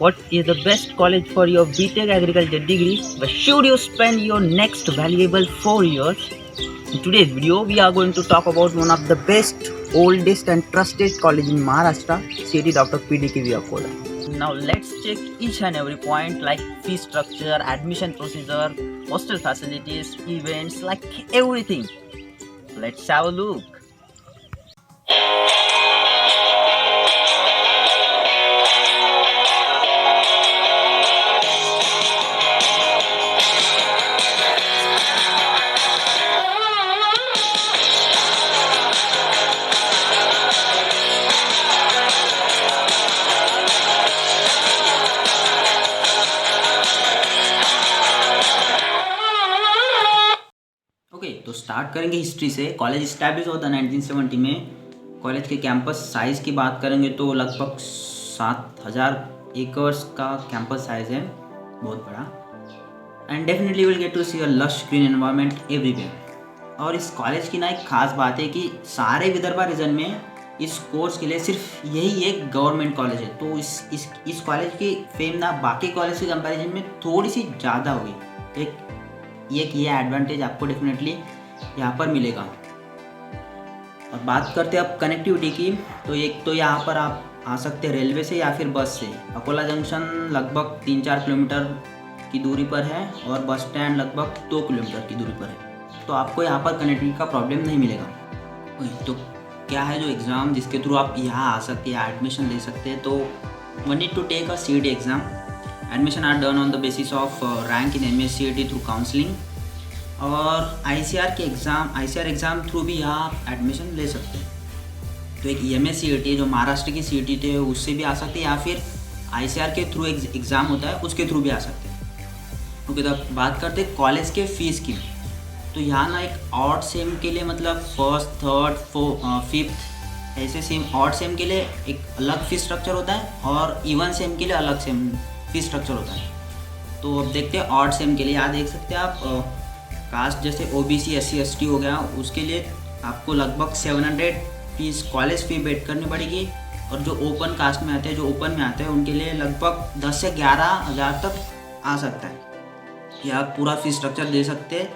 what is the best college for your BTech agriculture degree? Where should you spend your next valuable 4 years? In today's video, we are going to talk about one of the best, oldest and trusted college in Maharashtra, CT Dr. PDK Akola. Now let's check each and every point like fee structure, admission procedure, hostel facilities, events, like everything. Let's have a look. तो start करेंगे history से। College establish हुआ था 1970 में। College के campus size की बात करेंगे तो लगभग 7000 एकर्स का कैंपस साइज़ है, बहुत बड़ा। And definitely will get to see a lush green environment everywhere. और इस कॉलेज की ना एक खास बात है कि सारे विदर्भा रीजन में इस कोर्स के लिए सिर्फ यही एक गवर्नमेंट कॉलेज है। तो इस कॉलेज की फेम ना बाकी कॉलेज के कंपैरिजन में थोड़ी सी ज़्यादा होगी। एक ये एडवांटेज आपको डेफिनेटली यहाँ पर मिलेगा। और बात करते हैं अब कनेक्टिविटी की, तो एक तो यहाँ पर आप आ सकते हैं रेलवे से या फिर बस से। अकोला जंक्शन लगभग 3-4 किलोमीटर की दूरी पर है और बस स्टैंड लगभग 2 किलोमीटर की दूरी पर है। तो आपको यहाँ पर कनेक्टिविटी का प्रॉब्लम नहीं मिलेगा। तो क्या है जो एग्ज़ाम जिसके थ्रू आप यहाँ आ सकते हैं, एडमिशन ले सकते हैं, तो one need to take a CET exam. Admission are done on the basis of rank in MA CET through counselling. और ICAR एग्ज़ाम थ्रू भी यहाँ एडमिशन ले सकते हैं। तो एक MA CET जो महाराष्ट्र की CET थे उससे भी आ सकते हैं, या फिर ICAR के थ्रू एग्ज़ाम होता है उसके थ्रू भी आ सकते हैं। ओके, तो बात करते हैं कॉलेज के फ़ीस की। तो यहाँ ना एक ऑड सेम के लिए मतलब फर्स्ट, थर्ड, फिफ्थ ऐसे सेम, ऑड सेम के लिए एक अलग फ़ीस स्ट्रक्चर होता है और इवन सेम के लिए अलग सेम फ़ीस स्ट्रक्चर होता है। तो अब देखते हैं ऑड सेम के लिए। यहाँ देख सकते हैं आप कास्ट जैसे OBC SC ST हो गया, उसके लिए आपको लगभग 700 फीस कॉलेज फ़ी पेड करनी पड़ेगी। और जो ओपन कास्ट में आते हैं, जो ओपन में आते हैं उनके लिए लगभग 10 से 11 हज़ार तक आ सकता है। ये आप पूरा फीस स्ट्रक्चर दे सकते हैं।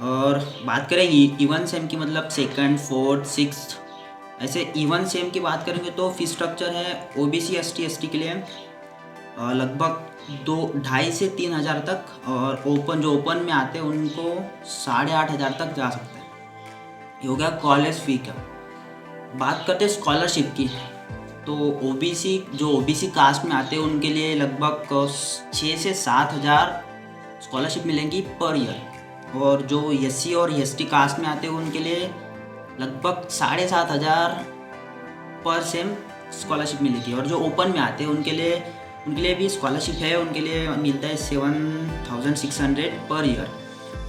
और बात करें इवन सेम की, मतलब सेकंड, फोर्थ, सिक्स्थ ऐसे इवन सेम की बात करेंगे तो फीस स्ट्रक्चर है OBC ST ST के लिए लगभग 2-2.5 से 3 हज़ार तक। और जो ओपन में आते हैं उनको 8,500 तक जा सकता है। ये हो गया कॉलेज फ़ी का। बात करते हैं स्कॉलरशिप की, तो OBC कास्ट में आते हैं उनके लिए लगभग 6 से 7 हज़ार स्कॉलरशिप मिलेंगी पर ईयर। और जो SC और ST कास्ट में आते हैं उनके लिए लगभग 7,500 पर सेम स्कॉलरशिप मिलेगी। और जो ओपन में आते हैं उनके लिए भी स्कॉलरशिप है, उनके लिए मिलता है 7,600 पर ईयर।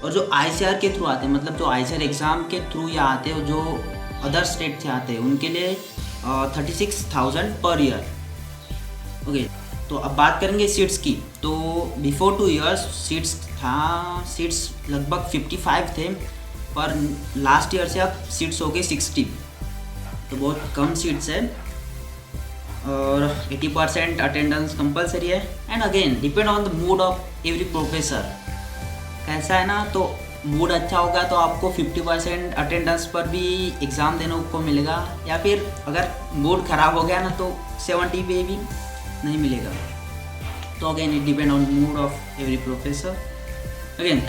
और जो ICAR के थ्रू आते हैं, मतलब जो ICAR एग्ज़ाम के थ्रू या आते हैं, जो अदर स्टेट से आते हैं उनके लिए 36,000 पर ईयर। ओके, तो अब बात करेंगे सीट्स की। तो बिफोर 2 ईयर्स सीट्स लगभग 55 थे, पर लास्ट ईयर से अब सीट्स हो गए 60। तो बहुत कम सीट्स है और 80% अटेंडेंस कंपलसरी है। And again depend on the mood off every professor. कैसा है ना, तो मूड अच्छा होगा तो आपको 50% अटेंडेंस पर भी एग्ज़ाम देने को मिलेगा, या फिर अगर मूड ख़राब हो गया ना तो 70 पे भी नहीं मिलेगा। तो again it depend on mood off every professor. Again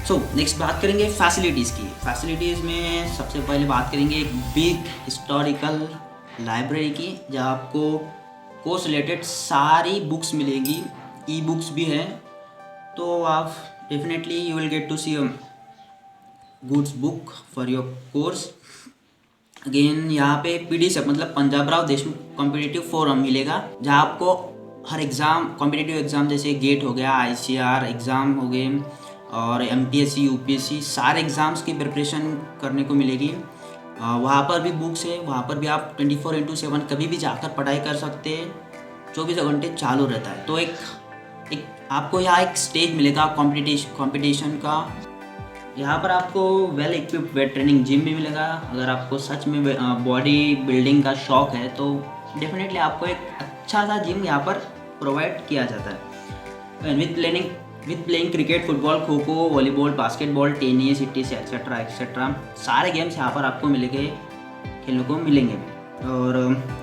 so next बात करेंगे फैसिलिटीज़ की। फैसिलिटीज़ में सबसे पहले बात करेंगे एक बिग हिस्टोरिकल लाइब्रेरी की, जहाँ आपको कोर्स रिलेटेड सारी बुक्स मिलेंगी, ई बुक्स भी हैं। तो आप definitely you will get to see a goods book for your course. Again यहाँ पे PDCEP मतलब Panjabrao Deshmukh competitive forum मिलेगा, जहाँ आपको हर एग्ज़ाम, कॉम्पिटिटिव एग्ज़ाम जैसे गेट हो गया, ICAR एग्ज़ाम हो गए और MPSC UPSC सारे एग्ज़ाम्स की प्रिपरेशन करने को मिलेगी। वहाँ पर भी बुक्स है, वहाँ पर भी आप 24/7 कभी भी जाकर पढ़ाई कर सकते हैं। 24 घंटे चालू रहता है। तो एक आपको यहाँ एक स्टेज मिलेगा कंपटीशन का। यहाँ पर आपको well equipped weight training gym भी मिलेगा। अगर आपको सच में बॉडी बिल्डिंग का शौक है तो डेफिनेटली आपको एक अच्छा सा जिम यहाँ पर प्रोवाइड किया जाता है। With playing cricket, football, kho kho, volleyball, basketball, tennis, etc. etcetera etcetera, सारे गेम्स यहाँ पर आपको खेलने को मिलेंगे। और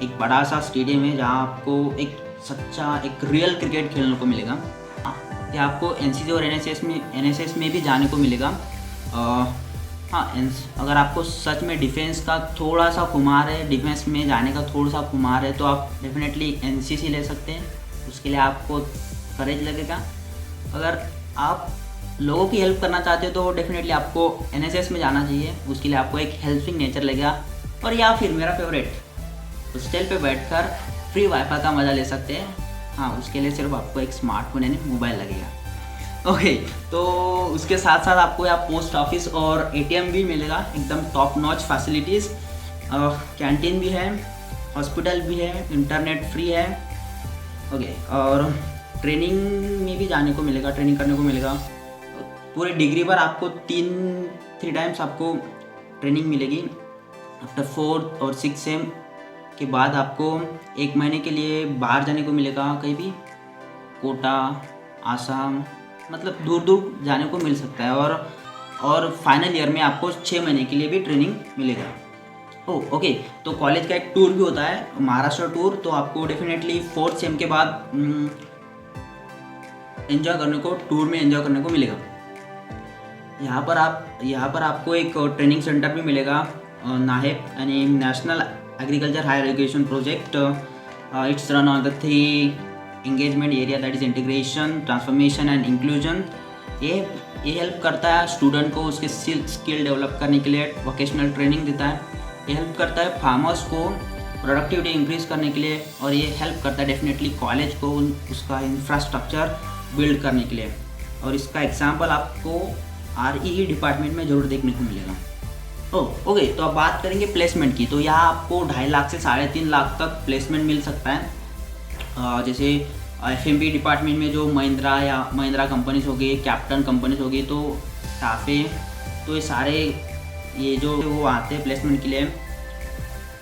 एक बड़ा सा स्टेडियम है जहाँ आपको एक सच्चा एक रियल क्रिकेट खेलने को मिलेगा। ये आपको एनसीसी और एनएसएस में भी जाने को मिलेगा। हाँ, अगर आपको सच में डिफेंस का थोड़ा सा खुमार है, डिफेंस में जाने का थोड़ा सा खुमार है, तो आप डेफिनेटली एनसीसी ले सकते हैं। उसके लिए आपको करेज लगेगा। अगर आप लोगों की हेल्प करना चाहते हो तो डेफिनेटली आपको एनएसएस में जाना चाहिए। उसके लिए आपको एक हेल्पिंग नेचर लगेगा। और या फिर मेरा फेवरेट, हॉस्टल पे बैठकर फ्री वाईफाई का मज़ा ले सकते हैं। हाँ, उसके लिए सिर्फ आपको एक स्मार्टफोन यानी मोबाइल लगेगा। ओके, तो उसके साथ साथ आपको यहाँ पोस्ट ऑफिस और एटीएम भी मिलेगा, एकदम टॉप नॉच फैसिलिटीज़। कैंटीन भी है, हॉस्पिटल भी है, इंटरनेट फ्री है। ओके, और ट्रेनिंग में भी जाने को मिलेगा, ट्रेनिंग करने को मिलेगा। पूरे डिग्री पर आपको थ्री टाइम्स आपको ट्रेनिंग मिलेगी। आफ्टर 4 और 6 सेम के बाद आपको 1 महीने के लिए बाहर जाने को मिलेगा, कहीं भी कोटा, आसाम, मतलब दूर दूर जाने को मिल सकता है। और फाइनल ईयर में आपको 6 महीने के लिए भी ट्रेनिंग मिलेगा। ओके, तो कॉलेज का एक टूर भी होता है, महाराष्ट्र टूर। तो आपको डेफिनेटली 4th सेम के बाद टूर में एंजॉय करने को मिलेगा। यहाँ पर आपको एक ट्रेनिंग सेंटर भी मिलेगा, नाहेप यानी national agriculture higher education project. Its run on the 3 engagement area, that is integration, transformation and inclusion. ये हेल्प करता है स्टूडेंट को उसके स्किल डेवलप करने के लिए, वोकेशनल ट्रेनिंग देता है। ये हेल्प करता है फार्मर्स को प्रोडक्टिविटी इंक्रीज करने के लिए, और ये हेल्प करता है डेफिनेटली कॉलेज को उसका इंफ्रास्ट्रक्चर बिल्ड करने के लिए। और इसका एग्जाम्पल आपको REE डिपार्टमेंट में ज़रूर देखने को मिलेगा। ओके, तो अब बात करेंगे प्लेसमेंट की। तो यहाँ आपको 2.5 लाख से 3.5 लाख तक प्लेसमेंट मिल सकता है। जैसे FMP डिपार्टमेंट में जो महिंद्रा कंपनीज हो गई, कैप्टन कंपनीज हो गई, तो टाफे, तो ये सारे ये जो वो आते हैं प्लेसमेंट के लिए।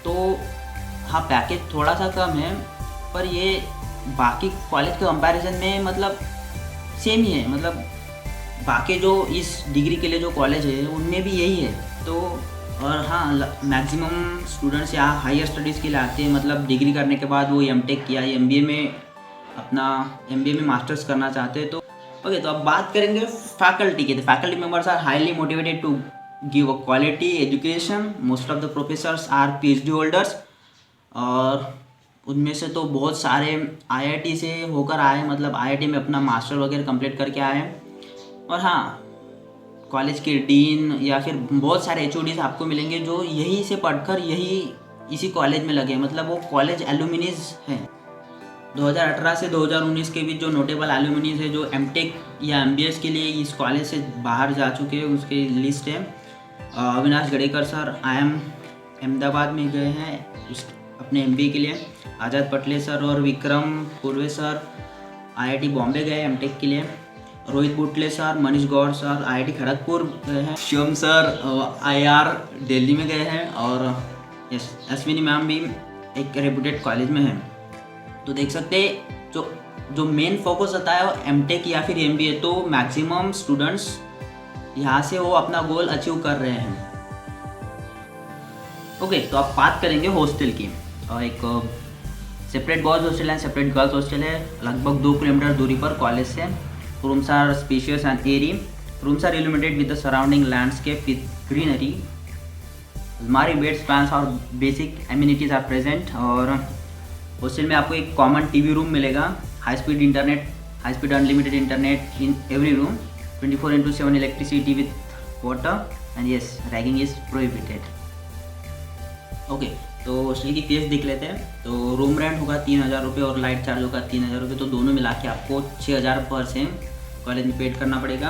तो हाँ, पैकेज थोड़ा सा कम है, पर ये बाकी कॉलेज के कंपैरिजन में मतलब सेम ही है। मतलब बाकी जो इस डिग्री के लिए जो कॉलेज है उनमें भी यही है। तो और हाँ, मैक्सिमम स्टूडेंट्स यहाँ हायर स्टडीज़ के लिए आते हैं। मतलब डिग्री करने के बाद वो MTech या MBA में मास्टर्स करना चाहते हैं। तो ओके, तो अब बात करेंगे फैकल्टी की। तो faculty members are highly motivated to give a quality education. Most of the professors are PhD holders, और उनमें से तो बहुत सारे IIT से होकर आए, मतलब IIT में अपना मास्टर वगैरह कंप्लीट करके आए हैं। और हाँ, कॉलेज के डीन या फिर बहुत सारे HODs आपको मिलेंगे जो यहीं से पढ़कर इसी कॉलेज में लगे, मतलब वो कॉलेज एलुमिनीज हैं। 2018 से 2019 के बीच जो नोटेबल एलुमिनीज है जो MTech या MBS के लिए इस कॉलेज से बाहर जा चुके हैं, उसकी लिस्ट है। अविनाश गडेकर सर IIM अहमदाबाद में गए हैं अपने MBA के लिए। आज़ाद पटले सर और विक्रम पूर्वे सर IIT बॉम्बे गए MTech के लिए। रोहित बुटले सर, मनीष गौर सर IIT खड़गपुर गए हैं। शिवम सर IR दिल्ली में गए हैं। और अश्विनी मैम भी एक रेपुटेड कॉलेज में है। तो देख सकते हैं जो मेन फोकस होता है वो MTech या फिर MBA, तो मैक्सिमम स्टूडेंट्स यहाँ से वो अपना गोल अचीव कर रहे हैं। ओके, तो अब बात करेंगे हॉस्टल की। और एक सेपरेट बॉयज़ हॉस्टल है, सेपरेट गर्ल्स हॉस्टल है, लगभग 2 किलोमीटर दूरी पर कॉलेज से। Rooms are spacious and airy. Rooms are illuminated with the surrounding landscape with greenery. Almari bed spans और basic amenities are present। और हॉस्टल में आपको एक कॉमन TV रूम मिलेगा, high speed unlimited internet in every room, 24/7 electricity with water, and yes, ragging is prohibited. Okay, तो hostel की fees देख लेते हैं। तो रूम रेंट होगा 3,000 रुपये और लाइट चार्ज होगा 3,000 रुपये। तो दोनों मिला के आपको 6,000 पर सेम कॉलेज में पेड करना पड़ेगा।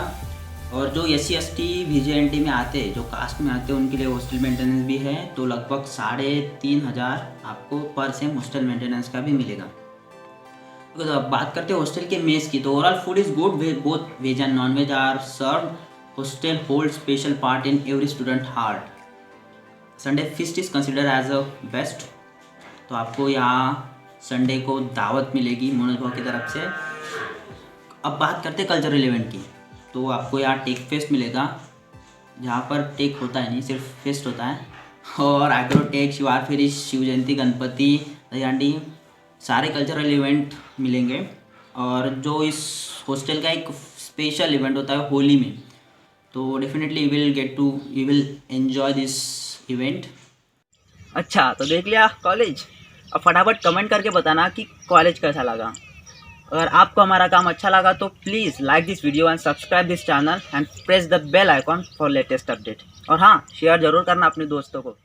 और जो SC ST VJNT में आते हैं, जो कास्ट में आते हैं, उनके लिए हॉस्टल मेंटेनेंस भी है। तो लगभग 3,500 आपको पर सेम हॉस्टल मेंटेनेंस का भी मिलेगा। तो अब बात करते हैं हॉस्टल के मेस की। तो overall food is good, both veg and non veg are served. Hostel hold special part in every student heart. Sunday feast is consider as a best. तो आपको यहाँ संडे को दावत मिलेगी मनोज भाव की तरफ से। अब बात करते हैं कल्चरल इवेंट की। तो आपको यहाँ टेक फेस्ट मिलेगा, जहाँ पर टेक होता है नहीं, सिर्फ फेस्ट होता है। और एग्रोटेक, शिवार फेरी, शिव जयंती, गणपति, दहीहांडी, सारे कल्चरल इवेंट मिलेंगे। और जो इस हॉस्टल का एक स्पेशल इवेंट होता है होली में, तो definitely you will enjoy this event. अच्छा, तो देख लिया कॉलेज। अब फटाफट कमेंट करके बताना कि कॉलेज कैसा लगा। अगर आपको हमारा काम अच्छा लगा तो please like this video and subscribe this channel and press the bell icon for latest update. और हाँ, शेयर ज़रूर करना अपने दोस्तों को।